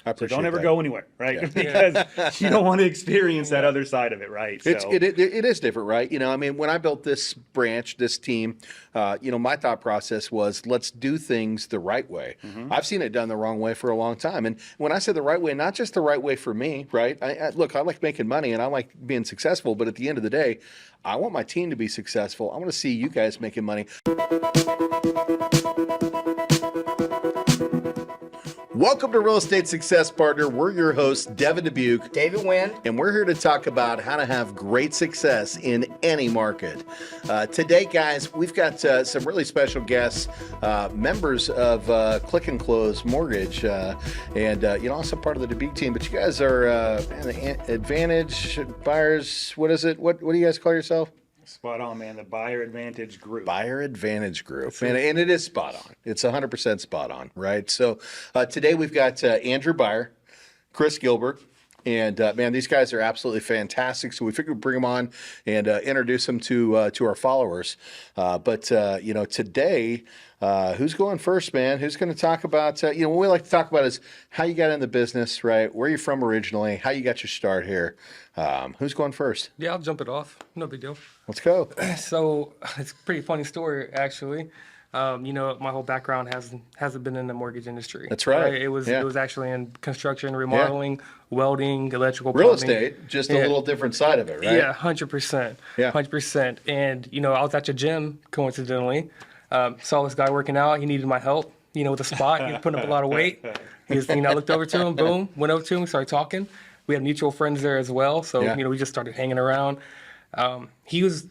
I So appreciate don't ever that. go anywhere, right? Yeah. Because you don't want to experience that other side of it, right? It is different, right? I mean, when I built this branch, this team, my thought process was let's do things the right way. I've seen it done the wrong way for a long time. And when I say the right way, not just the right way for me, right? Look, I like making money and I like being successful, but at the end of the day, I want my team to be successful. I want to see you guys making money. Welcome to Real Estate Success Partner. We're your hosts, Devin Dubuc, David Nguyen, and we're here to talk about how to have great success in any market. Today, guys, we've got some really special guests, members of Click and Close Mortgage, and also part of the Dubuc team. But you guys are Advantage Buyers. What is it? What do you guys call yourself? Spot on, man. The Beyer Advantage Group. Beyer Advantage Group. And it is spot on. It's 100% spot on, right? So today we've got Andrew Beyer, Chris Gilbert, and man, these guys are absolutely fantastic. So we figured we'd bring them on and introduce them to our followers. But today, who's going first, man? Who's going to talk about, what we like to talk about is how you got in the business, right? Where you're from originally, how you got your start here. Who's going first? Yeah, I'll jump it off. No big deal. Let's go. So it's a pretty funny story, actually. My whole background hasn't been in the mortgage industry. That's right. It was Yeah. It was actually in construction, remodeling, welding, electrical, Real plumbing. estate, just a little different side of it, right? Yeah, 100%. Yeah. 100%. And I was at your gym coincidentally. Saw this guy working out. He needed my help. With a spot. He was putting up a lot of weight. I looked over to him. Boom. Went over to him. Started talking. We had mutual friends there as well. So Yeah. we just started hanging around. I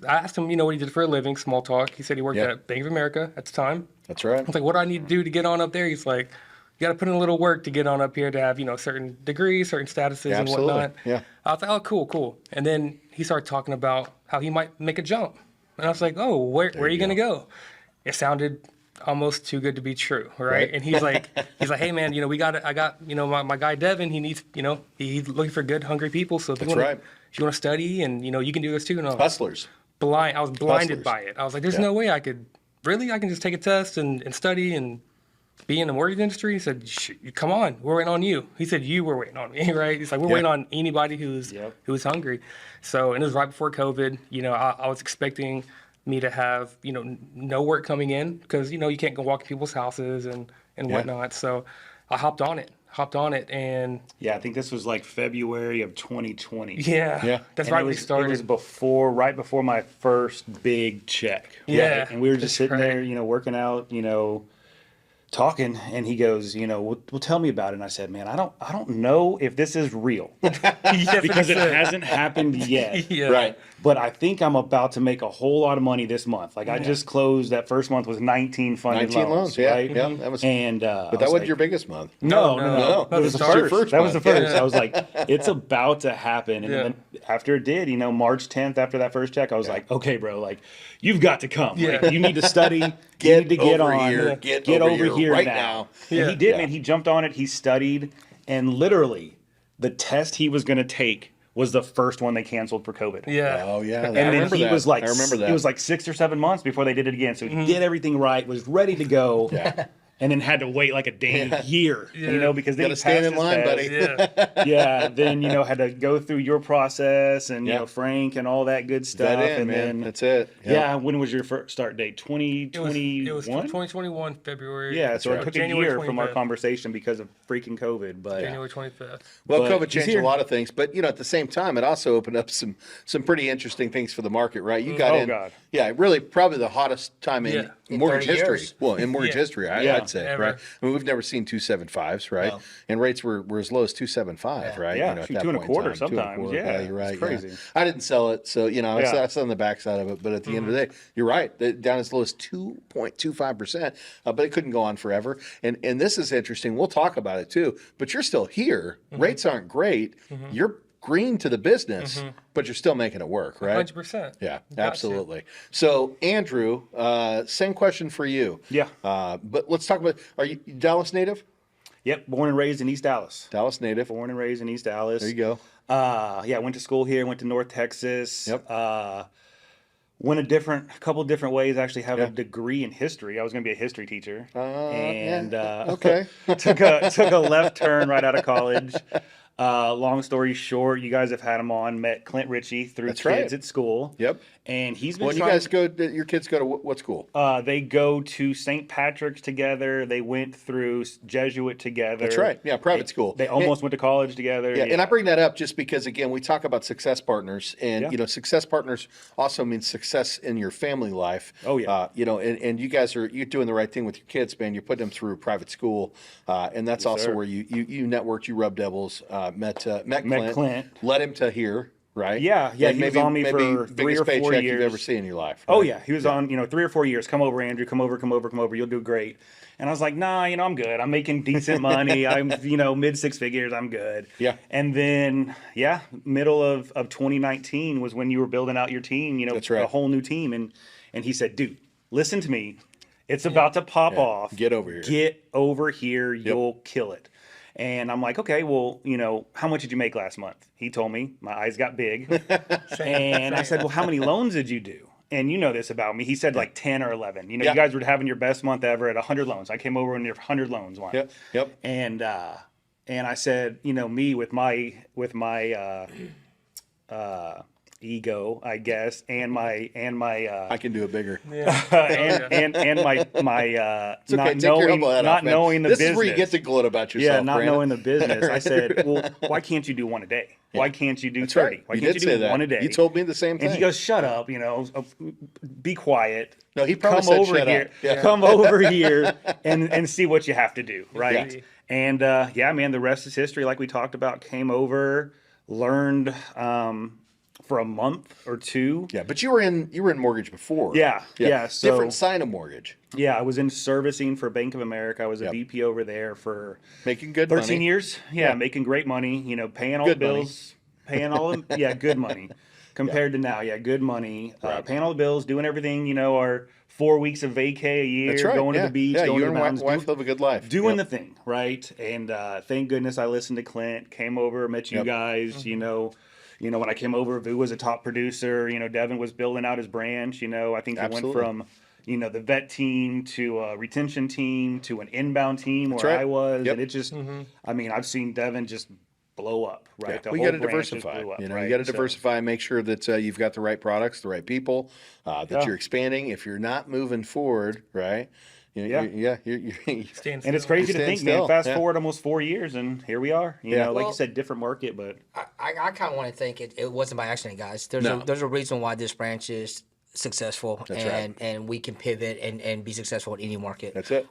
asked him, what he did for a living, small talk. He said he worked at Bank of America at the time. That's right. I was like, what do I need to do to get on up there? He's like, you got to put in a little work to get on up here to have, certain degrees, certain statuses and Absolutely. whatnot. Yeah. I was like, oh, cool. And then he started talking about how he might make a jump. And I was like, oh, where are you going to go? It sounded almost too good to be true, right? And he's like, hey man, I got my guy Devin. He needs, he's looking for good, hungry people. So if you want to study and you can do this too. And Hustlers. I was blinded Hustlers. by it. I was like, there's no way I can just take a test and study and be in the mortgage industry. He said, come on, we're waiting on you. He said, you were waiting on me, right? He's like, we're waiting on anybody who's hungry. So, and it was right before COVID. I was expecting me to have, no work coming in because, you can't go walk in people's houses and whatnot. So I hopped on it and I think this was like February of 2020. yeah. That's right when we started. It was right before my first big check. Yeah. Right? And we were just sitting right. there, working out, talking, and he goes, well, tell me about it. And I said, man, I don't know if this is real because it hasn't happened yet. Yeah. Right. But I think I'm about to make a whole lot of money this month. Like I just closed that first month with 19 funded 19 loans, yeah, right? yeah. That was, and but that wasn't your biggest month. No. That was the first. That was the month. first. I was like, it's about to happen. And then after it did, March 10th, after that first check, I was like, okay, bro, like you've got to come. Yeah. Like, you need to study. You need to get over on. here. Get over here right now. And he did, man. He jumped on it. He studied. And literally, the test he was going to take was the first one they canceled for COVID. Yeah. Oh, yeah. And then he was like, I remember that. It was like 6 or 7 months before they did it again. So he did everything right, was ready to go. Yeah. And then had to wait like a damn year, because then Gotta stand in line, buddy. Yeah. Then had to go through your process and Frank and all that good stuff. Then that's it. Yeah. When was your first start date? 2021. It was 2021 February. Yeah, so it took January a year from our 25th. conversation because of freaking COVID. But January 25th. Well, But COVID he's changed here. a lot of things, but at the same time, it also opened up some pretty interesting things for the market, right? You got Oh, in, God. yeah, really probably the hottest time in In mortgage 30 history. years. Well, in mortgage Yeah. history, Yeah. I'd say, Ever. right? I mean, we've never seen 2.75s, right? No. And rates were as low as 2.75, right? Yeah, at shoot, that 2 and a point in quarter time. sometimes. 2 and a quarter. Yeah, you're right. it's crazy. Yeah. I didn't sell it, so Yeah. that's on the backside of it. But at the end of the day, you're right. Down as low as 2.25%, but it couldn't go on forever. And this is interesting. We'll talk about it too. But you're still here. Rates aren't great. You're green to the business, but you're still making it work, right? 100%. Yeah, Gotcha. absolutely. So, Andrew, same question for you. Yeah. But let's talk about, are you Dallas native? Yep, born and raised in East Dallas. Dallas native. Born and raised in East Dallas. There you go. I went to school here. Went to North Texas. Yep. went a couple different ways. I actually have a degree in history. I was going to be a history teacher, and okay. took a left turn right out of college. Long story short, you guys have had him on. Met Clint Ritchie through That's kids right. at school. Yep. And he's been When you trying. guys go, your kids go to what school? They go to St. Patrick's together. They went through Jesuit together. That's right. Yeah, private school. They almost went to college together. Yeah, and I bring that up just because, again, we talk about success partners, and Yeah. success partners also means success in your family life. Oh, yeah. And you guys you're doing the right thing with your kids, man. You're putting them through private school, and that's also sir. where you networked, you rubbed elbows, met Clint. led him to here, right? Yeah, And he was on me for 3 biggest or 4 paycheck years. you've ever seen in your life. Oh right? yeah, he was on 3 or 4 years. Come over, Andrew. Come over. You'll do great. And I was like, nah, I'm good. I'm making decent money. I'm mid six figures. I'm good. Yeah. And then middle of 2019 was when you were building out your team. That's right. A whole new team. And he said, dude, listen to me. It's about to pop off. Get over here. Get over here. You'll kill it. And I'm like, okay, well, how much did you make last month? He told me. My eyes got big. And I said, well, how many loans did you do? And you know this about me. He said like 10 or 11. You guys were having your best month ever at 100 loans. I came over and your 100 loans won. Yep. And I said, me with my ego, I guess, and my I can do it bigger. and my It's okay. Take your elbow head off, man. knowing the this business. is where you get to gloat about yourself. Yeah, not Brandon. knowing the business. I said, well, why can't you do one a day? Why can't you do That's 30? right. Why You can't did you say do that. one a day? You told me the same thing. And he goes, shut up, be quiet. No, he probably come said over shut here. up. Yeah. Come over here and see what you have to do, right? Yeah. And man, the rest is history. Like we talked about, came over, learned for a month or two. Yeah, but you were in mortgage before. Yeah. So, different sign of mortgage. Yeah, I was in servicing for Bank of America. I was a VP over there for Making good 13 money. years. Yeah, making great money. Paying all Good the bills, paying all them. Yeah, good money. Compared to now, good money. Right. Paying all the bills, doing everything. Our 4 weeks of vacay a year, That's right. going to the beach, Yeah, going you to and the mountains, wife live a good life. doing the thing, right? And thank goodness I listened to Clint, came over, met you guys. When I came over, Vu was a top producer. Devin was building out his branch. I think it went from the vet team to a retention team to an inbound team where I was, and it just I've seen Devin just blow up, right? Yeah. We got to diversify. Up, you right? got to diversify and make sure that you've got the right products, the right people, that you're expanding. If you're not moving forward, right? You're And it's crazy to think, still. man. Fast forward almost 4 years, and here we are. Like you said, different market, but I kind of want to think it wasn't by accident, guys. There's a reason why this branch is successful, and we can pivot and be successful in any market. That's it.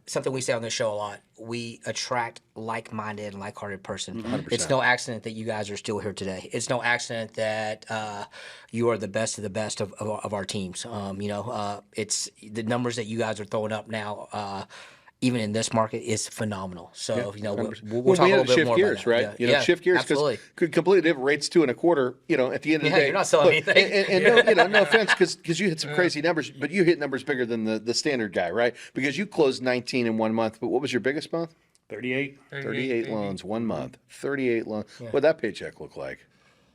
Something we say on this show a lot: we attract like-minded and like-hearted person. 100%. It's no accident that you guys are still here today. It's no accident that you are the best of the best of our teams. It's the numbers that you guys are throwing up now. Even in this market, is phenomenal. So we'll talk a little bit more gears, about that. right? Yeah. Shift gears because completely different rates 2.25. At the end of the day, you're not selling anything. And no offense, because you hit some crazy numbers, but you hit numbers bigger than the standard guy, right? Because you closed 19 in 1 month, but what was your biggest month? 38. 38 loans 1 month. 38 loans. What'd that paycheck look like?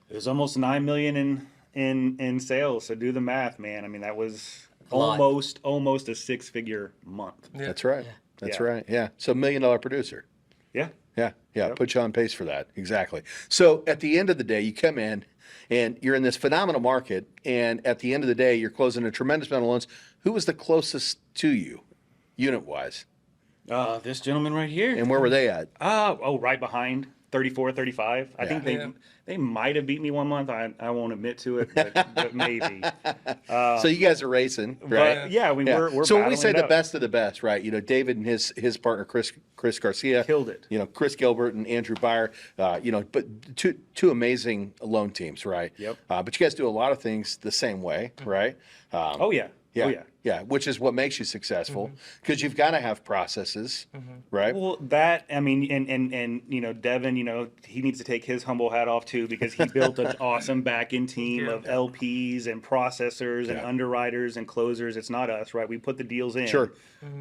It was almost $9 million in sales. So do the math, man. That was almost a 6-figure month. Yeah. That's right. That's right. Yeah. So $1 million producer. Yeah. Yeah. Yep. Put you on pace for that. Exactly. So at the end of the day, you come in and you're in this phenomenal market. And at the end of the day, you're closing a tremendous amount of loans. Who was the closest to you, unit wise? This gentleman right here. And where were they at? Right behind, 34, 35. I think they might have beat me 1 month. I won't admit to it, but maybe. So you guys are racing, right? But yeah, we're so when we battling say it the out. best of the best, right? David and his partner Chris Garcia Killed it. Chris Gilbert and Andrew Beyer. But two amazing loan teams, right? Yep. But you guys do a lot of things the same way, right? Oh yeah. Yeah, which is what makes you successful because you've got to have processes, right? Well, and Devin, he needs to take his humble hat off too because he built an awesome back-end team of LPs and processors and underwriters and closers. It's not us, right? We put the deals in. Sure.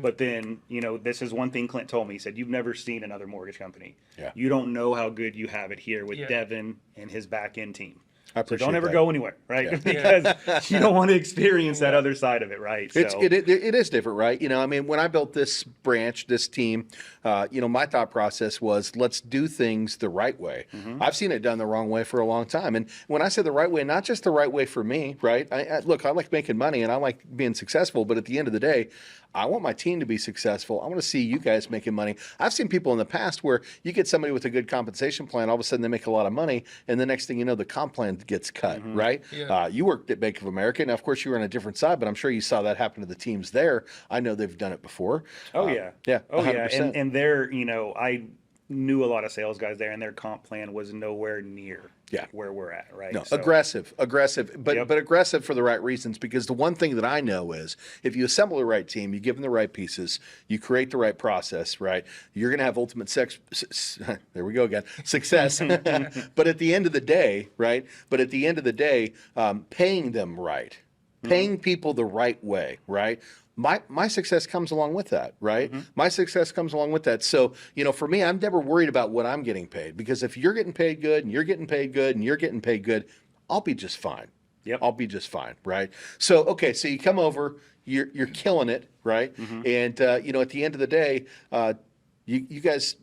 But then, this is one thing Clint told me. He said, you've never seen another mortgage company. Yeah. You don't know how good you have it here with Devin and his back-end team. I So appreciate don't ever that. go anywhere, right? Because you don't want to experience that other side of it, right? It is different, right? I mean, when I built this branch, this team, my thought process was let's do things the right way. I've seen it done the wrong way for a long time. And when I say the right way, not just the right way for me, right? Look, I like making money and I like being successful, but at the end of the day, I want my team to be successful. I want to see you guys making money. I've seen people in the past where you get somebody with a good compensation plan, all of a sudden they make a lot of money, and the next thing you know, the comp plan gets cut, right? Yeah. You worked at Bank of America. Now, of course, you were on a different side, but I'm sure you saw that happen to the teams there. I know they've done it before. Oh yeah. Yeah, Oh 100%. yeah. And they're, I knew a lot of sales guys there, and their comp plan was nowhere near where we're at, right? No, So, aggressive, but Yep. but aggressive for the right reasons. Because the one thing that I know is if you assemble the right team, you give them the right pieces, you create the right process, right, you're going to have ultimate there we go again, success. But at the end of the day, right? But at the end of the day, paying them right, paying people the right way, right? My success comes along with that, right? My success comes along with that. So, for me, I'm never worried about what I'm getting paid, because if you're getting paid good and you're getting paid good and you're getting paid good, I'll be just fine. Yep. I'll be just fine, right? So, okay, so you come over, you're killing it, right? And at the end of the day, you guys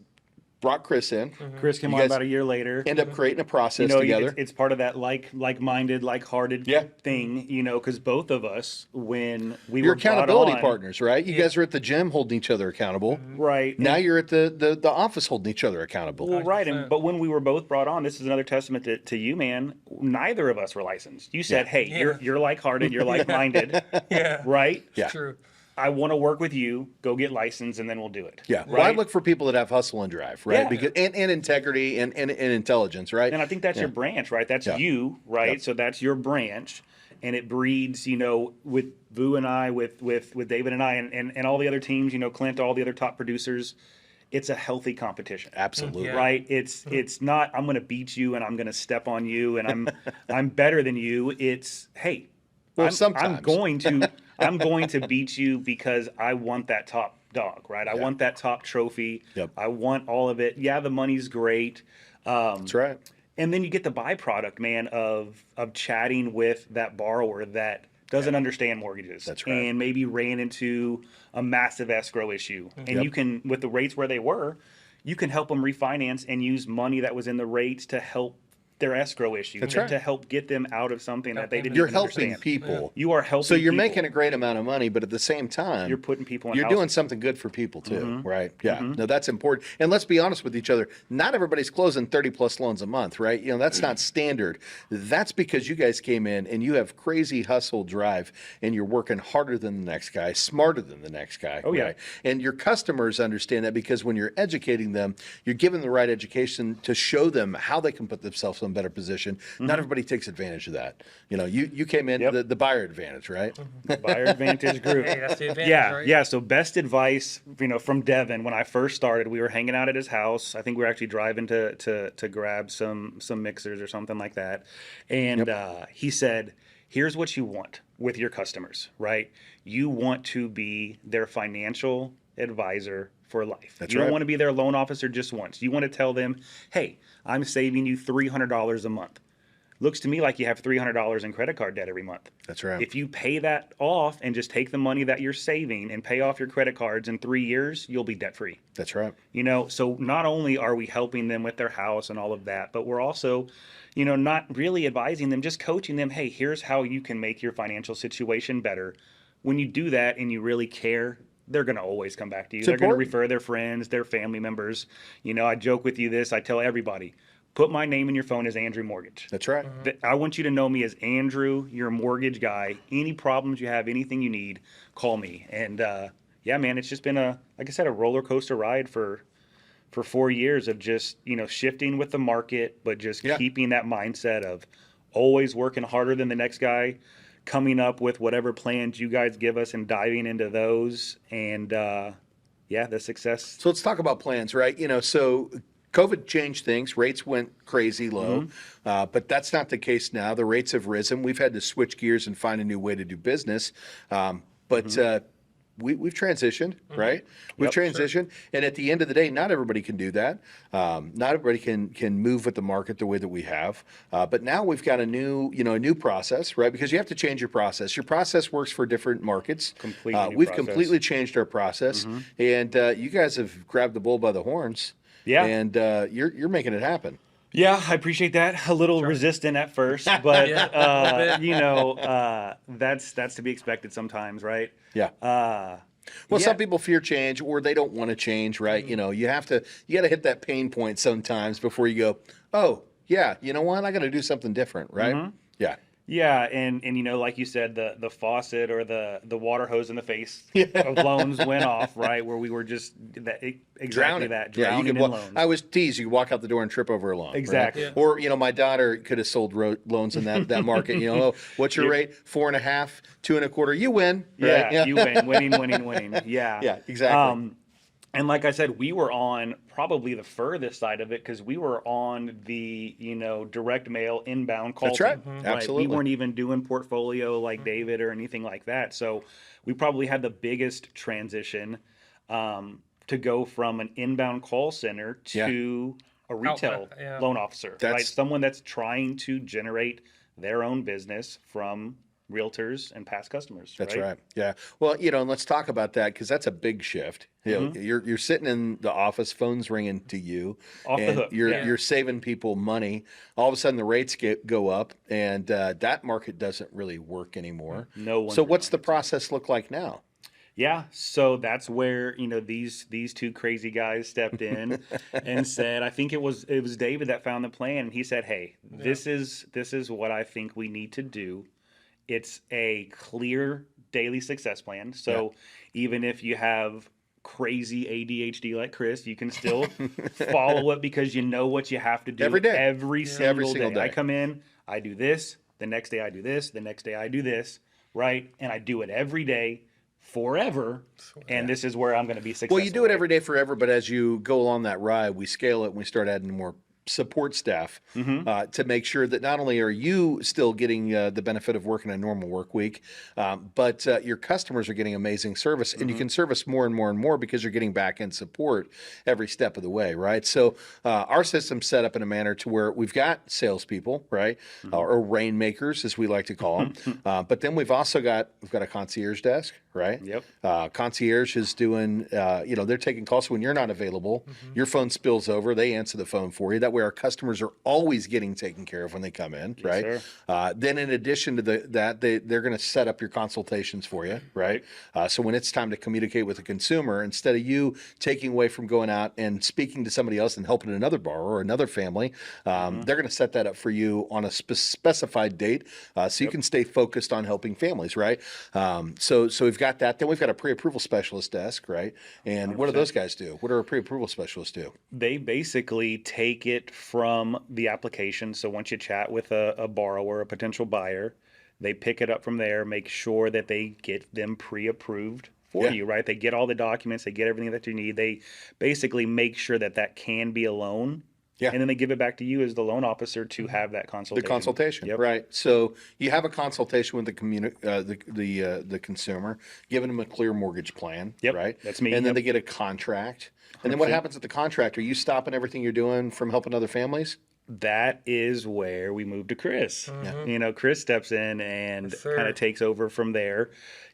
brought Chris in. Chris came You on guys about a year later. End up creating a process together. It's part of that like-minded, like-hearted thing, because both of us, when we You're were brought accountability on, partners, right? You guys are at the gym holding each other accountable. right? Now you're at the office holding each other accountable. Well, right, but when we were both brought on, this is another testament to you, man. Neither of us were licensed. You said, "Hey, you're like-hearted, you're like-minded, Yeah. right? Yeah. True. I want to work with you. Go get licensed, and then we'll do it." Yeah. right. Well, I look for people that have hustle and drive, right? Yeah. Because and integrity and intelligence, right? And I think that's your branch, right? That's you, right? Yep. So that's your branch, and it breeds, with Vu and I, with David and I, and all the other teams, Clint, all the other top producers. It's a healthy competition. Absolutely. Yeah. Right? It's not I'm going to beat you and I'm going to step on you and I'm better than you. It's hey, Well, I'm sometimes. I'm going to beat you because I want that top dog, right? I want that top trophy. Yep. I want all of it. Yeah, the money's great. That's right. And then you get the byproduct, man, of chatting with that borrower that doesn't understand mortgages. That's right. And maybe ran into a massive escrow issue. And you can, with the rates where they were, you can help them refinance and use money that was in the rates to help their escrow issue, That's right. to help get them out of something that they didn't You're even helping understand. people. You are helping So you're people. making a great amount of money, but at the same time, You're putting people in You're houses. doing something good for people too, right? Yeah. No, that's important. And let's be honest with each other. Not everybody's closing 30 plus loans a month, right? That's not standard. That's because you guys came in and you have crazy hustle drive and you're working harder than the next guy, smarter than the next guy. Oh, yeah. Right? And your customers understand that because when you're educating them, you're giving the right education to show them how they can put themselves in a better position. Not everybody takes advantage of that. You came in the Beyer advantage, right? Buyer Advantage Group. Hey, that's the advantage, Yeah, right? yeah. So best advice, from Devin. When I first started, we were hanging out at his house. I think we were actually driving to grab some mixers or something like that. And he said, "Here's what you want with your customers, right? You want to be their financial advisor for life. That's you don't right. want to be their loan officer just once. You want to tell them, hey, I'm saving you $300 a month. Looks to me like you have $300 in credit card debt every month. That's right. If you pay that off and just take the money that you're saving and pay off your credit cards in 3 years, you'll be debt free." That's right. So not only are we helping them with their house and all of that, but we're also, not really advising them, just coaching them. Hey, here's how you can make your financial situation better. When you do that and you really care, they're going to always come back to you. They're going to important. refer their friends, their family members. I joke with you this. I tell everybody, put my name in your phone as Andrew Mortgage. That's right. I want you to know me as Andrew, your mortgage guy. Any problems you have, anything you need, call me. And man, it's just been like I said, a roller coaster ride for 4 years of just, shifting with the market, but just keeping that mindset of always working harder than the next guy, coming up with whatever plans you guys give us and diving into those. And the success. So let's talk about plans, right? So COVID changed things. Rates went crazy low, but that's not the case now. The rates have risen. We've had to switch gears and find a new way to do business. we've transitioned, right? We've transitioned, and at the end of the day, not everybody can do that. Not everybody can move with the market the way that we have. But now we've got a new process, right? Because you have to change your process. Your process works for different markets. Completely new We've process. completely changed our process, and you guys have grabbed the bull by the horns. Yeah. And you're making it happen. Yeah, I appreciate that. A little resistant at first, but that's to be expected sometimes, right? Yeah. Well, some people fear change or they don't want to change, right? You got to hit that pain point sometimes before you go, oh, yeah, you know what? I got to do something different, right? Yeah. Yeah, and like you said, the faucet or the water hose in the face of loans went off, right? Where we were just drowning in loans. I was teased. You could walk out the door and trip over a loan. Exactly. Right? Or my daughter could have sold loans in that market. Oh, what's your rate? 4.5, 2.25. You win. Right? Yeah, you win. Winning. Yeah. Yeah, exactly. And like I said, we were on probably the furthest side of it because we were on the direct mail inbound call. That's right. Right? Absolutely. We weren't even doing portfolio like David or anything like that. So we probably had the biggest transition to go from an inbound call center to a retail loan officer, right? Someone that's trying to generate their own business from realtors and past customers. That's right. Yeah. Well, and let's talk about that because that's a big shift. You're sitting in the office, phone's ringing to you, Off the hook. You're saving people money. All of a sudden, the rates go up, and that market doesn't really work anymore. No one. So, what's the process look like now? Yeah, so that's where these two crazy guys stepped in and said, I think it was David that found the plan, and he said, "Hey, this is what I think we need to do. It's a clear daily success plan. So even if you have crazy ADHD like Chris, you can still follow it because you know what you have to do every day, every single day. I come in, I do this, the next day I do this, the next day I do this, right? And I do it every day forever, and this is where I'm going to be successful. Well, you do it every day forever, but as you go along that ride, we scale it and we start adding more support staff to make sure that not only are you still getting the benefit of working a normal work week, but your customers are getting amazing service, and you can service more and more and more because you're getting back end support every step of the way, right? So our system's set up in a manner to where we've got salespeople, right, or rainmakers as we like to call them, but then we've got a concierge desk, right? Yep. Concierge is doing, they're taking calls. So when you're not available, your phone spills over, they answer the phone for you. That way our customers are always getting taken care of when they come in, right? Then in addition to that, they're going to set up your consultations for you, right? So when it's time to communicate with a consumer, instead of you taking away from going out and speaking to somebody else and helping another borrower or another family, they're going to set that up for you on a specified date so you can stay focused on helping families, right? So we've got that. Then we've got a pre-approval specialist desk, right? And 100%. What do those guys do? What do a pre-approval specialist do? They basically take it from the application. So once you chat with a borrower, a potential buyer, they pick it up from there, make sure that they get them pre-approved for you, right? They get all the documents, they get everything that you need. They basically make sure that can be a loan. And then they give it back to you as the loan officer to have that consultation. The consultation, right? So you have a consultation with the consumer, giving them a clear mortgage plan, right? That's me. And then they get a contract. And then what happens with the contract? Are you stopping everything you're doing from helping other families? That is where we move to Chris. Chris steps in and kind of takes over from there.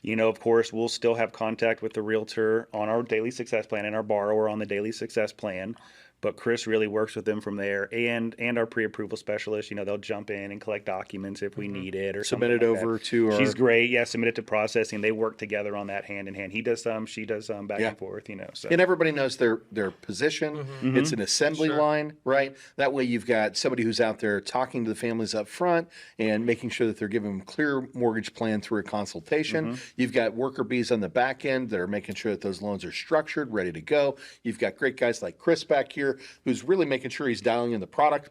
Of course, we'll still have contact with the realtor on our daily success plan and our borrower on the daily success plan. But Chris really works with them from there, and our pre-approval specialist. They'll jump in and collect documents if we need it, or submit it over to. She's great. Yeah, submit it to processing. They work together on that hand in hand. He does some, she does some, back and forth. So. And everybody knows their position. It's an assembly line, right? That way, you've got somebody who's out there talking to the families up front and making sure that they're giving them clear mortgage plan through a consultation. You've got worker bees on the back end that are making sure that those loans are structured, ready to go. You've got great guys like Chris back here, who's really making sure he's dialing in the product,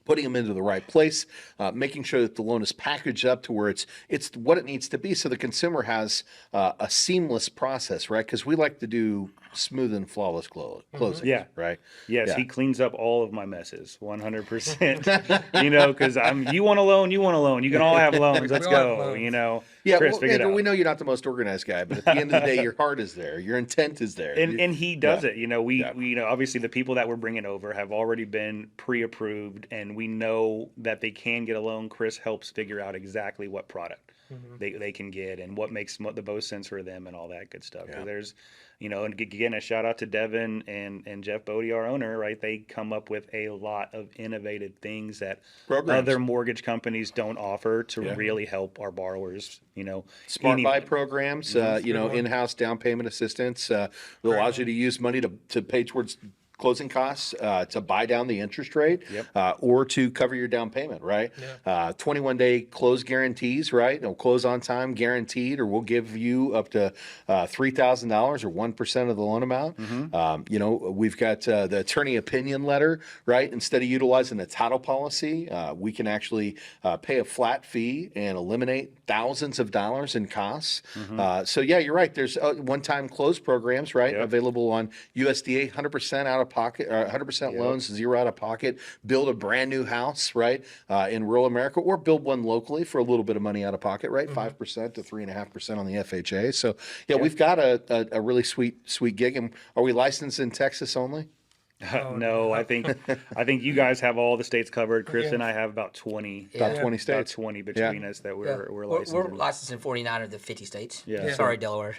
putting them into the right place, making sure that the loan is packaged up to where it's what it needs to be so the consumer has a seamless process, right? Because we like to do smooth and flawless closing. Yeah. Right. Yes, Yeah. he cleans up all of my messes, 100%. Because you want a loan, you want a loan. You can all have loans. Let's all have go. loans. Yeah, Chris, well, figure it Andrew, out. we know you're not the most organized guy, but at the end of the day, your heart is there, your intent is there. And he does Yeah. it. We obviously the people that we're bringing over have already been pre-approved, and we know that they can get a loan. Chris helps figure out exactly what product they can get and what makes the most sense for them and all that good stuff. 'Cause there's, and again, a shout out to Devin and Jeff Bodie, our owner, right? They come up with a lot of innovative things that Programs. other mortge companies don't offer to really help our borrowers. Smart any- buy programs, in-house down payment assistance, that allows you to use money to pay towards closing costs, to buy down the interest rate, or to cover your down payment, right? 21-day close guarantees, right? It'll close on time guaranteed, or we'll give you up to $3,000 or 1% of the loan amount. We've got the attorney opinion letter, right? Instead of utilizing the title policy, we can actually pay a flat fee and eliminate thousands of dollars in costs. So yeah, you're right. There's one-time close programs, right? Available on USDA, 100% out of pocket, 100% loans, zero out of pocket. Build a brand new house, right? In rural America, or build one locally for a little bit of money out of pocket, right? 5% to 3.5% on the FHA. So yeah, we've got a really sweet gig. And are we licensed in Texas only? No, I think you guys have all the states covered. Chris and I have about 20. About 20 states. About 20 between us that we're licensed. We're in. licensed in 49 of the 50 states. Yeah. Sorry, Delaware.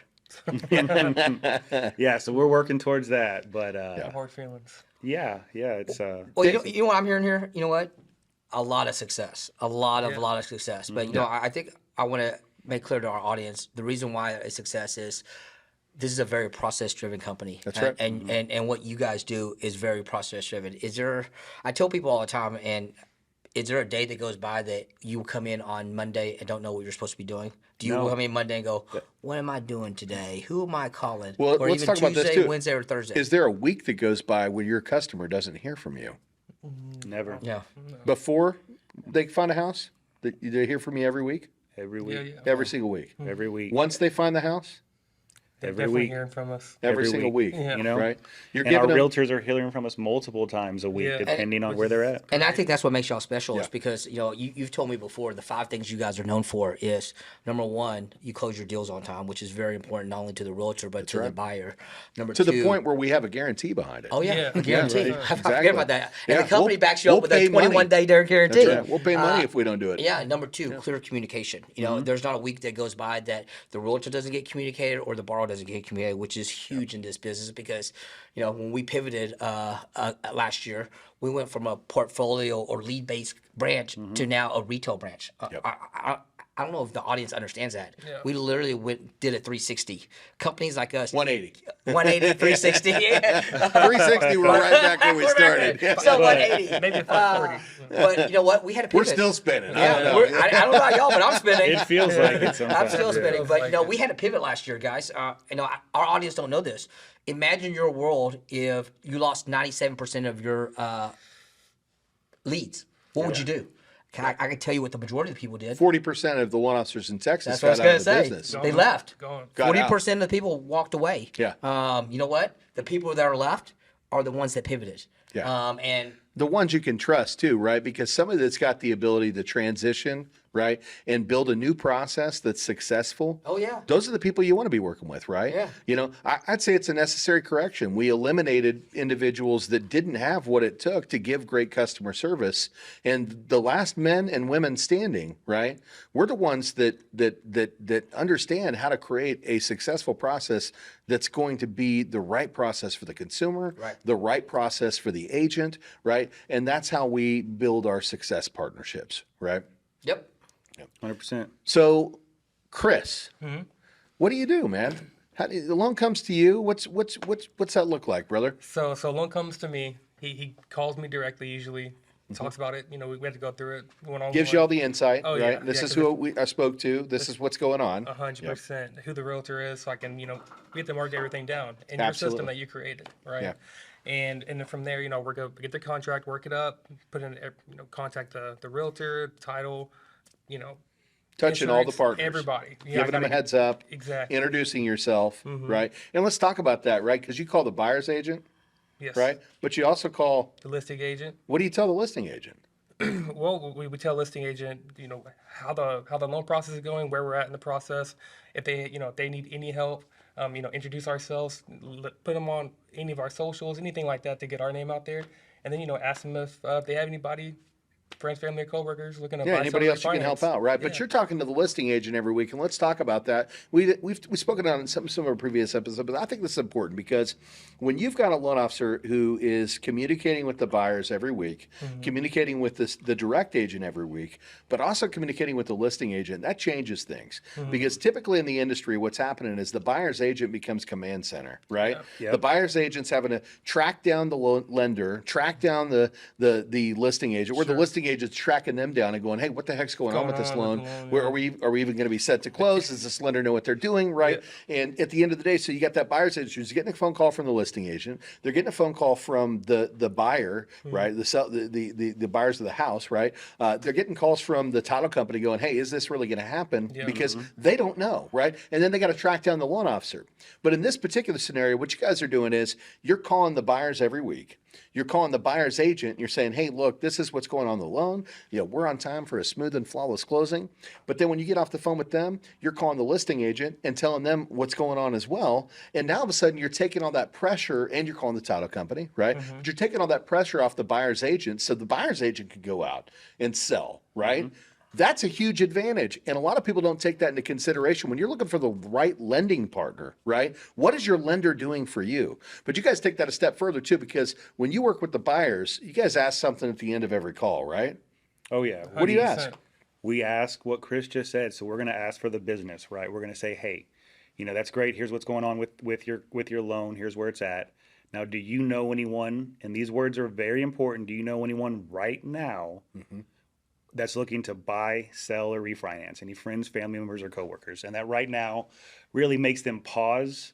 Yeah, so we're working towards that. But Hard feelings. yeah, it's Well, you know what I'm hearing here? You know what? A lot of success. A lot of success. But, I think I want to make clear to our audience, the reason why it's success is this is a very process-driven company. That's right. And what you guys do is very process-driven. I tell people all the time, and is there a day that goes by that you come in on Monday and don't know what you're supposed to be doing? Do you come in Monday and go, what am I doing today? Who am I calling? Well, or let's even talk about this Tuesday, too. Wednesday, or Thursday? Is there a week that goes by when your customer doesn't hear from you? never. Yeah. Before they find a house, they hear from you every week? Every week. Yeah. Every single week. Every week. Once they find the house? They're Every definitely week. hearing from us. Every Every single week. week. Yeah. You know? Right? You're And our giving them, realtors are hearing from us multiple times a week, Yeah. depending on where they're at. And I think that's what makes y'all special is Yeah. because, you've told me before the 5 things you guys are known for is, number 1, you close your deals on time, which is very important not only to the realtor but to the buyer. Number to 2, the point where we have a guarantee behind it. oh yeah, Yeah. guarantee. Yeah, right. I forget about that. And Yeah, the company we'll- backs you up we'll with a pay money. 21-day guarantee. That's right. We'll pay money if we don't do it. Yeah, number 2, clear communication. There's not a week that goes by that the realtor doesn't get communicated or the borrower doesn't get communicated, which is huge in this business because, when we pivoted last year, we went from a portfolio or lead-based branch to now a retail branch. I don't know if the audience understands that. Yeah. We literally did a 360. Companies like us, 180. 180, 360. Yeah. 360, we're right back where we We're right started. there. So 180. Maybe 540. But you know what? We had to We're pivot. still spinning. I Yeah, don't know. I don't know about y'all, but I'm spinning. It feels like it sometimes. I'm still spinning, Feels but like we had to pivot last year, guys. Our audience don't know this. Imagine your world if you lost 97% of your leads. What would you do? I can tell you what the majority of the people did. 40% of the loan officers in Texas That's what I was got going out to of the say. business. They left. Gone. Got out. 40% of the people walked away. Yeah. You know what? The people that are left are the ones that pivoted. Yeah. And The ones you can trust too, right? Because somebody that's got the ability to transition, right, and build a new process that's successful. Oh, yeah. Those are the people you want to be working with, right? Yeah. I'd say it's a necessary correction. We eliminated individuals that didn't have what it took to give great customer service, and the last men and women standing, right? We're the ones that understand how to create a successful process that's going to be the right process for the consumer, Right. the right process for the agent, right? And that's how we build our success partnerships, right? yep. 100%. So, Chris, what do you do, man? The loan comes to you. What's that look like, brother? So loan comes to me. He calls me directly usually. Talks about it. We had to go through it. We went on. Gives you all the insight, Oh, right? yeah. This Yeah, is 'cause who I spoke to. This is what's going on. 100%. Who the realtor is, so I can we have to mark everything down in Absolutely. your system that you created, right? Yeah. And then from there, we're gonna get the contract, work it up, put in, contact the realtor, title, touching all the Insurance, partners. everybody. Yeah, I Giving them a gotta- heads up. Exactly. Introducing yourself, right? And let's talk about that, right? Because you call the buyer's agent, Yes. right? But you also call, The listing agent. what do you tell the listing agent? Well, we tell listing agent, how the loan process is going, where we're at in the process. If they, if they need any help, introduce ourselves, put them on any of our socials, anything like that to get our name out there, and then ask them if they have anybody, friends, family, or coworkers looking to Yeah, buy, anybody sell, else you can help refinance. out, right? But Yeah. you're talking to the listing agent every week, and let's talk about that. We've spoken on some of our previous episodes, but I think this is important because when you've got a loan officer who is communicating with the buyers every week, communicating with the direct agent every week, but also communicating with the listing agent, that changes things. Because typically in the industry, what's happening is the buyer's agent becomes command center, right? Yep. The buyer's agent's having to track down the lender, track down the listing agent, where the listing agent's tracking them down and going, hey, what the heck's going on with this loan? Where are we even going to be set to close? Does this lender know what they're doing, right? And at the end of the day, so you got that buyer's agent who's getting a phone call from the listing agent. They're getting a phone call from the buyer, right? The buyers of the house, right? They're getting calls from the title company going, hey, is this really going to happen? Because they don't know, right? And then they got to track down the loan officer. But in this particular scenario, what you guys are doing is you're calling the buyers every week. You're calling the buyer's agent and you're saying, hey, look, this is what's going on the loan. We're on time for a smooth and flawless closing. But then when you get off the phone with them, you're calling the listing agent and telling them what's going on as well. And now all of a sudden you're taking all that pressure and you're calling the title company, right? But you're taking all that pressure off the buyer's agent so the buyer's agent could go out and sell, right? That's a huge advantage. And a lot of people don't take that into consideration when you're looking for the right lending partner, right? What is your lender doing for you? But you guys take that a step further too, because when you work with the buyers, you guys ask something at the end of every call, right? Oh yeah. What do you ask? We ask what Chris just said. So we're going to ask for the business, right? We're going to say, hey, that's great. Here's what's going on with your loan. Here's where it's at. Now, do you know anyone? And these words are very important. Do you know anyone right now that's looking to buy, sell, or refinance? Any friends, family members, or coworkers? And that right now really makes them pause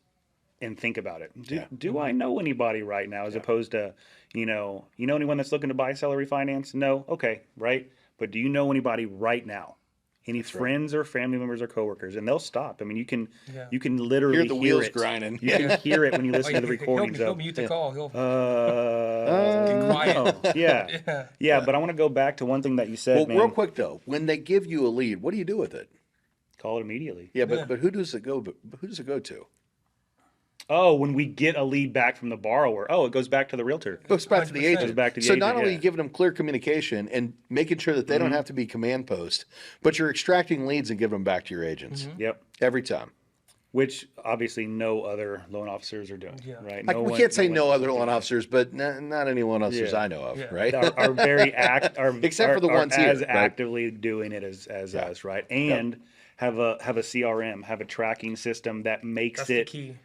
and think about it. Do I know anybody right now? As opposed to, anyone that's looking to buy, sell, or refinance? No. Okay, right. But do you know anybody right now? Any friends or family members or coworkers? And they'll stop. I mean, you can literally Hear the wheels it. grinding. You can hear it when you listen to the recordings. He'll mute the call. He'll No. Yeah. But I want to go back to one thing that you said, Well, man. real quick though, when they give you a lead, what do you do with it? Call it immediately. Yeah, but who does it go? Who does it go to? Oh, when we get a lead back from the borrower, it goes back to the realtor. It goes back to the 100%. agent. Goes back to the so agent, not only are yeah. you giving them clear communication and making sure that they don't have to be command post, but you're extracting leads and giving them back to your agents Yep. every time. Which obviously no other loan officers are doing, right? No We one- can't say no one- other loan officers, but not any loan officers Yeah. I know of, Yeah. right? are very Except for the are ones here, as right? actively doing it as us, right? And have a CRM, have a tracking system that makes That's it the key.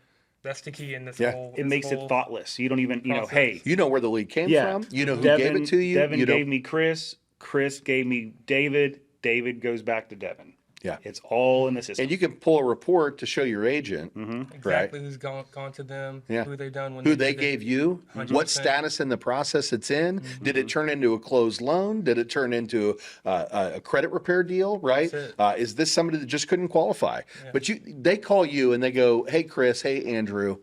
That's the key in this Yeah. whole. it this makes it whole- thoughtless. You don't even process. hey, You know where the lead came yeah, from. You know who Devin, gave it to you. Devin you know, gave me Chris. Chris gave me David. David goes back to Devin. Yeah. It's all in the system. And you can pull a report to show your agent, Exactly who's gone to them, Yeah. who they done when who they did it. gave you, 100%. what status in the process it's in. Did it turn into a closed loan? Did it turn into a credit repair deal? Right? That's Is this somebody that just couldn't qualify? But they call you and they go, "Hey, Chris. Hey, Andrew.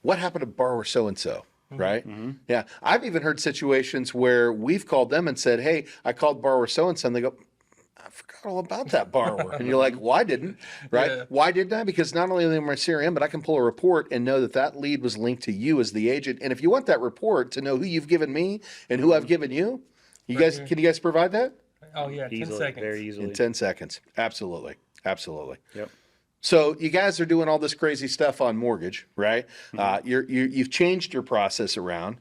What happened to borrower so and so?" Right? Yeah. I've even heard situations where we've called them and said, "Hey, I called borrower so and so," and they go, I forgot all about that borrower. And you're like, well, I didn't, right? Yeah. Why didn't I? Because not only are they in my CRM, but I can pull a report and know that that lead was linked to you as the agent. And if you want that report to know who you've given me and who I've given you, can you guys provide that? Oh yeah, 10 easily, seconds. very easily. In 10 seconds. Absolutely. Absolutely. Yep. So you guys are doing all this crazy stuff on mortgage, right? You've changed your process around.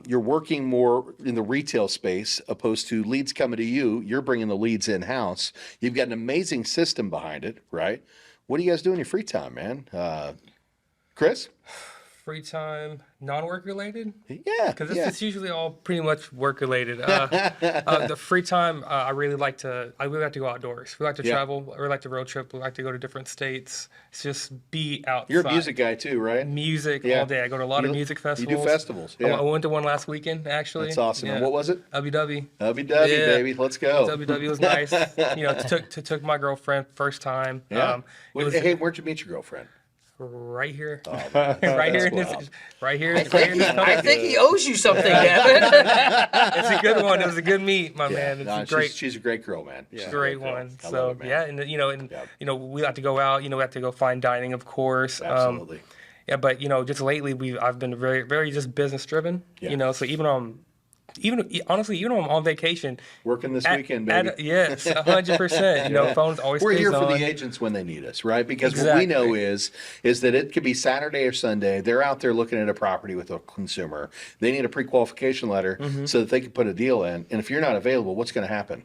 You're working more in the retail space opposed to leads coming to you. You're bringing the leads in house. You've got an amazing system behind it, right? What do you guys do in your free time, man? Chris? free time, non-work related? Yeah, Because yeah. it's usually all pretty much work related. The free time, I really like to go outdoors. We like to Yeah. travel. We like to road trip. We like to go to different states. It's just be outside. You're a music guy too, right? Music Yeah. all day. I go to a lot of You- music you festivals. do festivals, I yeah. went to one last weekend actually. That's awesome. And Yeah. what was it? WW. WW, Yeah. baby. Let's go. WW was nice. Took my girlfriend first time. Yeah. It was Hey, where'd you meet your girlfriend? right here. Oh, man. right here. That's In wild. this, right here. I Right here in this think company. he owes you something, Devin. It's a good one. It was a good meet, my man. It's No, a great, she's a great girl, man. She's a great girl. one. I So love it, man. yeah, and we like to go out. We have to go fine dining, of course. Absolutely. Yeah, but just lately I've been very very just business driven. Yeah. So honestly, even when I'm on vacation, Working this weekend, baby. yes, 100%. Phone's always We're stays here for on. the agents when they need us, right? Because what we know Exactly. is that it could be Saturday or Sunday. They're out there looking at a property with a consumer. They need a pre-qualification letter so that they can put a deal in. And if you're not available, what's going to happen?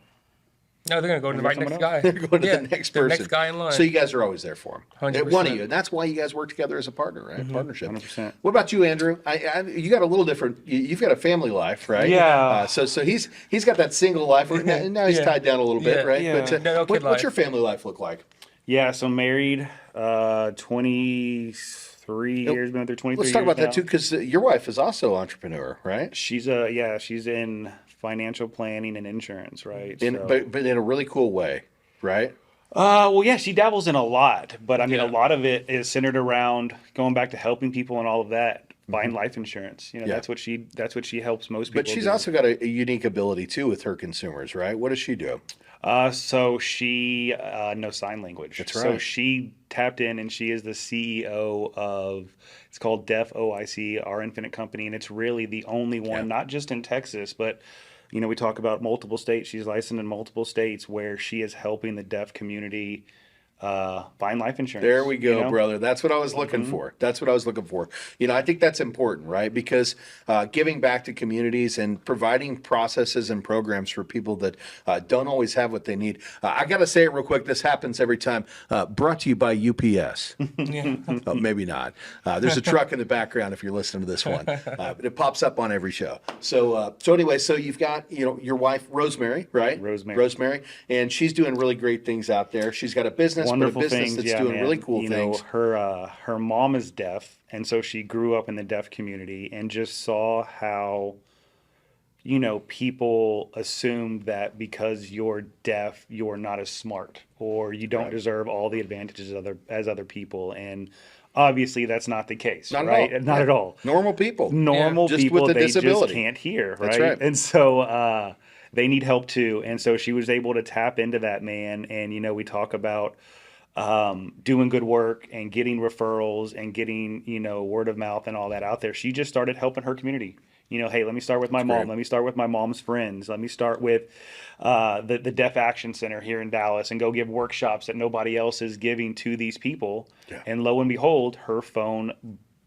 No, they're gonna go to the right next guy. They're going to the next person. Next guy in line. So you guys are always there for them. 100%. One of you. And that's why you guys work together as a partner, right? Partnership. 100%. What about you, Andrew? You got a little different. You've got a family life, right? Yeah. So he's got that single life. Now he's Yeah. tied down a little bit, Yeah. right? Yeah. But No kid what's life. your family life look like? Yeah, so married, 23 years, been there 23 Let's talk years about that now. too, because your wife is also an entrepreneur, right? She's she's in financial planning and insurance, right? But in a really cool way, right? Well, yeah, she dabbles in a lot, but I mean, a lot of it is centered around going back to helping people and all of that. Buying life insurance, Yeah. that's what she helps most people. But she's do. also got a unique ability too with her consumers, right? What does she do? So she knows sign language. That's So right. she tapped in, and she is the CEO of, it's called Deaf OIC, our infinite company, and it's really the only one, not just in Texas, but we talk about multiple states. She's licensed in multiple states where she is helping the deaf community find life insurance. There we go, brother. That's what I was looking for. That's what I was looking for. I think that's important, right? Because giving back to communities and providing processes and programs for people that don't always have what they need. I got to say it real quick. This happens every time. Brought to you by UPS. Oh, maybe not. There's a truck in the background if you're listening to this one. But it pops up on every show. So anyway, so you've got your wife Rosemary, right? Rosemary, and she's doing really great things out there. She's got a business. Wonderful but a business things, that's doing really cool things. Her mom is deaf, and so she grew up in the deaf community and just saw how people assume that because you're deaf, you're not as smart, or you don't deserve all the advantages as other people. And obviously, that's not the case, Not right? at all. Not at all. Normal people. Normal Just people, with a they disability. just can't hear, right? That's right. And so they need help too. And so she was able to tap into that, man. And we talk about doing good work and getting referrals and getting word of mouth and all that out there. She just started helping her community. Hey, let me start with my mom. great. Let me start with my mom's friends. Let me start with the Deaf Action Center here in Dallas and go give workshops that nobody else is giving to these people. Yeah. And lo and behold, her phone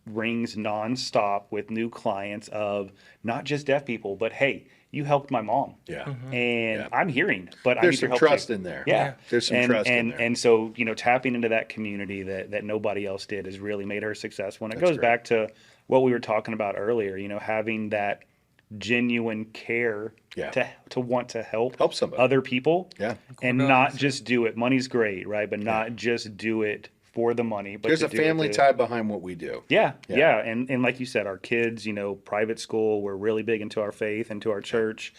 rings nonstop with new clients of not just deaf people, but hey, you helped my mom. Yeah. And I'm hearing, but I There's need your some help trust too. in there. Yeah. There's some and, trust in and, there. And so, tapping into that community that nobody else did has really made her successful. And it goes great. back to what we were talking about earlier, having that genuine care to want to help somebody. other people. Yeah. And not just do it. Money's great, right? But not just do it for the money. But There's to a do it family to- tie behind what we do. yeah. And like you said, our kids, private school, we're really big into our faith, into our church.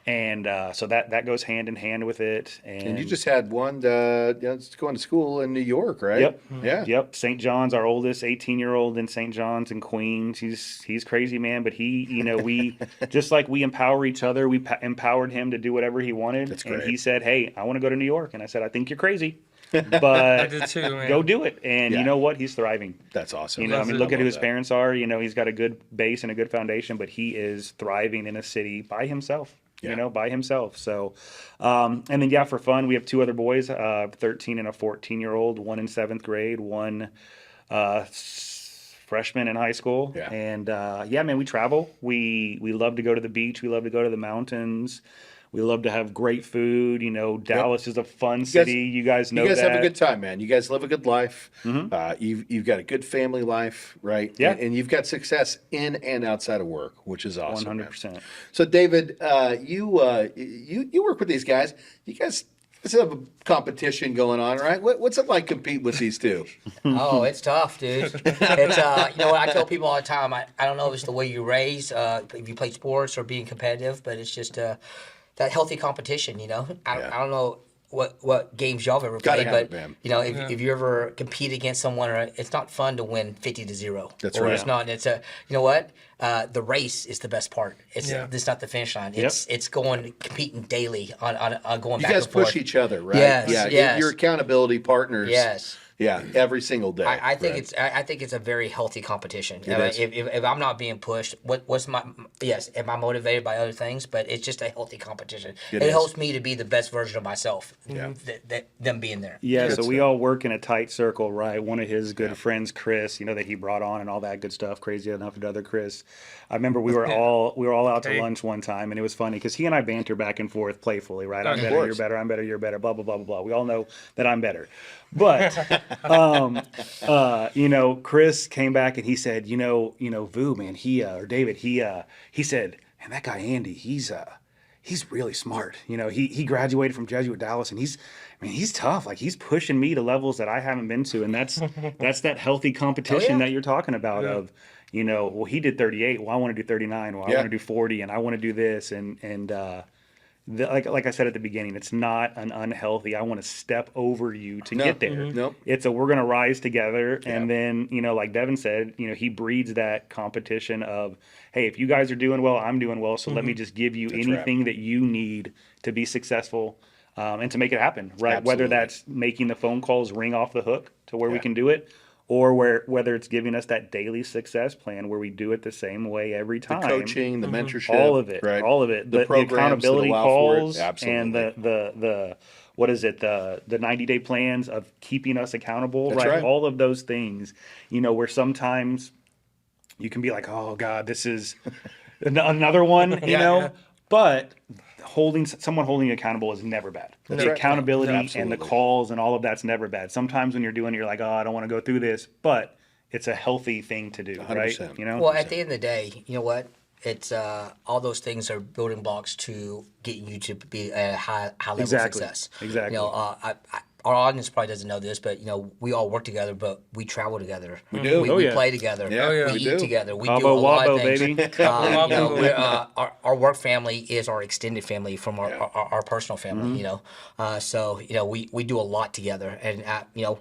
And so that goes hand in hand with it. And you just had one that's going to school in New York, right? Yep. Yeah. Yep. St. John's, our oldest 18-year-old in St. John's in Queens. He's crazy, man. But he, we, just like we empower each other, we empowered him to do whatever he wanted. That's And great. he said, hey, I want to go to New York. And I said, I think you're crazy. I But did too, man. go do it. And Yeah. you know what? He's thriving. That's awesome. Look at who his that. parents are. He's got a good base and a good foundation, but he is thriving in a city by himself. Yeah. By himself. So, and then for fun, we have two other boys, 13 and a 14-year-old, one in 7th grade, one freshman in high school. Yeah. And man, we travel. We love to go to the beach. We love to go to the mountains. We love to have great food. You know, Dallas is a fun city. You guys know you guys that. have a good time, man. You guys live a good life. You've got a good family life, right? Yeah. And you've got success in and outside of work, which is awesome. 100%. So, David, you work with these guys. You guys have a competition going on, right? What's it like competing with these two? Oh, it's tough, dude. It's you know what I tell people all the time. I don't know if it's the way you're raised, if you play sports or being competitive, but it's just that healthy competition. You know, I don't know what games y'all have ever Gotta played, have but it, man. you know, if you ever compete against someone, or it's not fun to win 50-0. That's or right. It's not. It's you know what? The race is the best part. It's not the finish line. It's competing daily on going You back guys and forth. push each other, right? Yes, Yeah. yes. You're accountability partners. Yes. Yeah. Every single day. I think right? I think it's a very healthy competition. is. If I'm not being pushed, what's my am I motivated by other things? But it's just a healthy competition. It is. helps me to be the best version of myself. Yeah. Them being there. Yeah, Good so we stuff. all work in a tight circle, right? One of his good friends, Chris, you know, that he brought on and all that good stuff. Crazy enough, another Chris. I remember we were all out to Okay. lunch one time, and it was funny because he and I banter back and forth playfully, right? I'm Of better, course. you're better, I'm better, you're better, blah blah blah blah blah. We all know that I'm better, but you know, Chris came back and he said, you know, Vu, man, or David, he said, man, that guy Andy, he's really smart. You know, he graduated from Jesuit Dallas, and he's tough. Like, he's pushing me to levels that I haven't been to, and that's that healthy competition that you're talking about. Of, you know, well, he did 38. Well, I want to do 39. Well, I want to do 40, and I want to do this, and like I said at the beginning, it's not an unhealthy. I want to step over you to get there. Nope. It's we're gonna rise together, and then, you know, like Devin said, you know, he breeds that competition of, hey, if you guys are doing well, I'm doing well, so let me just give you anything that you need to be successful, and to make it happen, right? Absolutely. Whether that's making the phone calls ring off the hook to where we can do it, or whether it's giving us that daily success plan where we do it the same way every time. The coaching, the mentorship, All of it, right? all of it. The programs that accountability allow for it. calls Absolutely. and the what is it? The 90-day plans of keeping us accountable, That's right. All of those things, you know, where sometimes you can be like, oh God, this is another one, you know, but someone holding you accountable is never bad. The right. accountability and Absolutely. the calls and all of that's never bad. Sometimes when you're doing it, you're like, oh, I don't want to go through this, but it's a healthy thing to do, right? 100%. You know? Well, at the end of the day, you know what? It's all those things are building blocks to getting you to be at a high level Exactly. of success. Exactly. You know, our audience probably doesn't know this, but you know, we all work together, but we travel together. We do. We yeah. play together. Yeah, we we eat do. together. We do Cabo a lot of Wabo, things. baby. You know, our work family is our extended family from our personal family. You know, so you know, we do a lot together, and you know,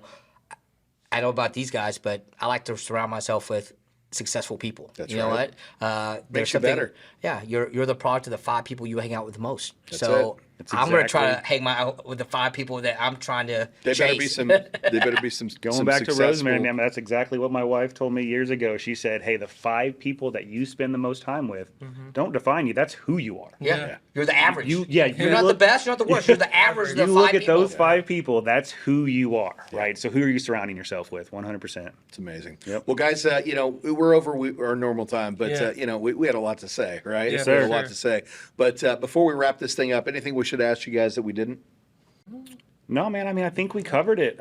I know about these guys, but I like to surround myself with successful people. That's you know right. what? Makes you better. Yeah, you're the product of the 5 people you hang out with the most. That's so it. That's I'm gonna try to exactly- hang out with the 5 people that I'm trying to They better be chase. some. They better be some. Going some back to successful- Rosemary, man, that's exactly what my wife told me years ago. She said, hey, the 5 people that you spend the most time with don't define you. That's who you are. Yeah. You're the average. You You're not the look- best. You're not the worst. You're the average of the You 5 look at people. those 5 people, that's who you are, right? So who are you surrounding yourself with? 100%. It's amazing. Yep. Well, guys, you know, we're over our normal time, but Yeah. you know, we had a lot to say, right? Yes, we had sir. a lot to say. But before we wrap this thing up, anything we should ask you guys that we didn't? No, man, I mean, I think we covered it.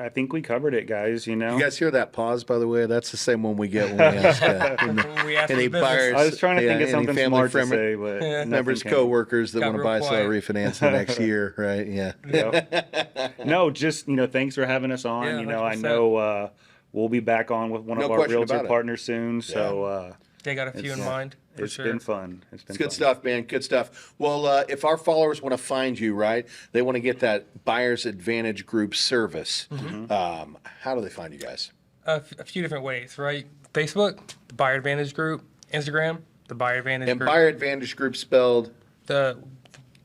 Guys, you know? You guys hear that pause, by the way? That's the same one we get when we ask When we ask any for business. buyers. I was trying to think of any something family smart to friend- say, but nothing members, came. co-workers that Got want to real buy, sell, quiet. refinance the next year, right? Yeah. Yep. No, just, you know, thanks for having us on. Yeah, You know, I 100%. know we'll be back on with one No of our question realtor about it. partners soon. So They got a few in mind. For it's sure. been fun. It's been It's good fun. stuff, man. Good stuff. Well, if our followers want to find you, right, they want to get that Buyer's Advantage Group service. How do they find you guys? A few different ways, right? Facebook, the Buyer Advantage Group. Instagram, the Buyer Advantage And Group. Buyer Advantage Group spelled. The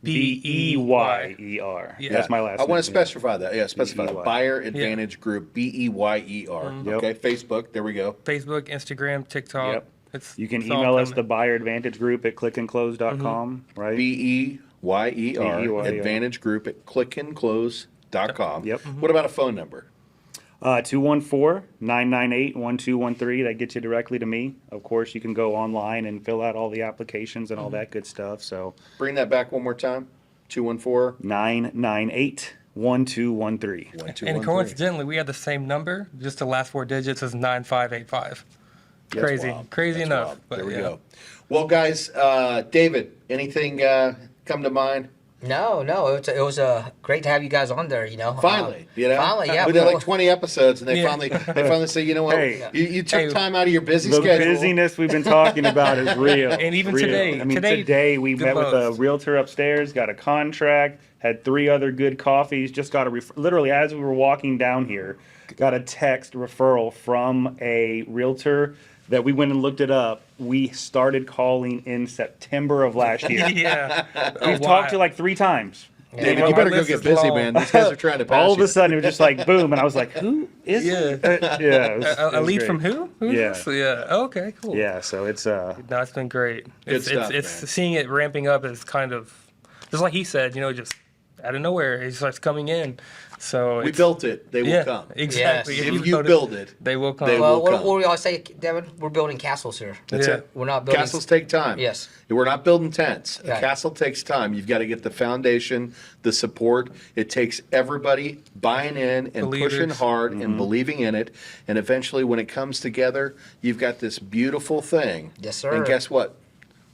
Beyer. Yeah. That's my last I name. want to specify that. Yeah, specify that. BEYER. Buyer Advantage Group, Beyer. Yep. Okay, Facebook. There we go. Facebook, Instagram, TikTok. Yep. It's, You can it's all email us coming. the Buyer Advantage Group at clickandclose.com, right? Beyer, BEYER. Advantage Group at clickandclose.com. Yep. What about a phone number? 214-998-1213. That gets you directly to me. Of course, you can go online and fill out all the applications and all that good stuff. So Bring that back one more time. 214 998 1213. 1213. And coincidentally, we had the same number. Just the last 4 digits is 9585. That's Crazy, wild. crazy That's enough. wild. But There we yeah. go. Well, guys, David, anything come to mind? No, it was great to have you guys on there. You know, Finally, finally, yeah. We did like 20 episodes, and they Yeah. finally say, you know what, Hey. you took Hey. time out of your busy The schedule. busyness we've been talking about is real. And even Real. today- I mean, today, today we the met with a most. realtor upstairs, got a contract, had 3 other good coffees, just got a literally as we were walking down here, got a text referral from a realtor that we went and looked it up. We started calling in September of last year. Yeah. We've talked to like 3 times. David, Yeah. you better Our go list get is busy, long. man. These guys are trying to pass All of you. a sudden, it was just like boom, and I was like, "Who is?" Yeah. Yeah. It was, it A was lead great. from who? Who's Yeah. this? Yeah. Okay, cool. Yeah. So it's No, it's been great. Good stuff, It's man. seeing it ramping up is kind of just like he said, just out of nowhere, it starts coming in. So We it's, built it. They will yeah, come. exactly. Yes. If you build it, they will come. they Well, will what, come. what do we always say, Devin? We're building castles here. That's Yeah. it. We're not building Castles take time. Yes. We're not building tents. A Right. castle takes time. You've got to get the foundation, the support. It takes everybody buying in and Believers. pushing hard and believing in it. And eventually, when it comes together, you've got this beautiful thing. Yes, sir. And guess what?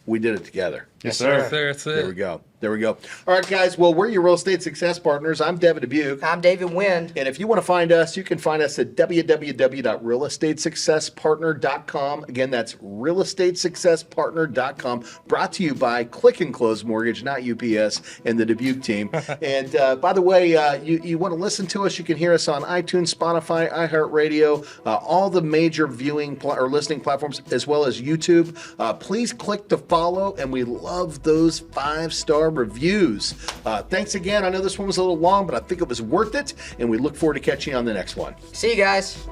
We did it together. yes, sir. sir. That's There we it. go. There we go. All right, guys. Well, we're your real estate success partners. I'm Devin Dubuc. I'm David Nguyen. And if you want to find us, you can find us at www.realestatesuccesspartner.com. Again, that's realestatesuccesspartner.com. Brought to you by Click and Close Mortgage, not UPS, and the Dubuc team. And by the way, you want to listen to us, you can hear us on iTunes, Spotify, iHeartRadio, all the major viewing or listening platforms, as well as YouTube. Please click to follow, and we love those 5-star reviews. Thanks again. I know this one was a little long, but I think it was worth it, and we look forward to catching you on the next one. See you guys.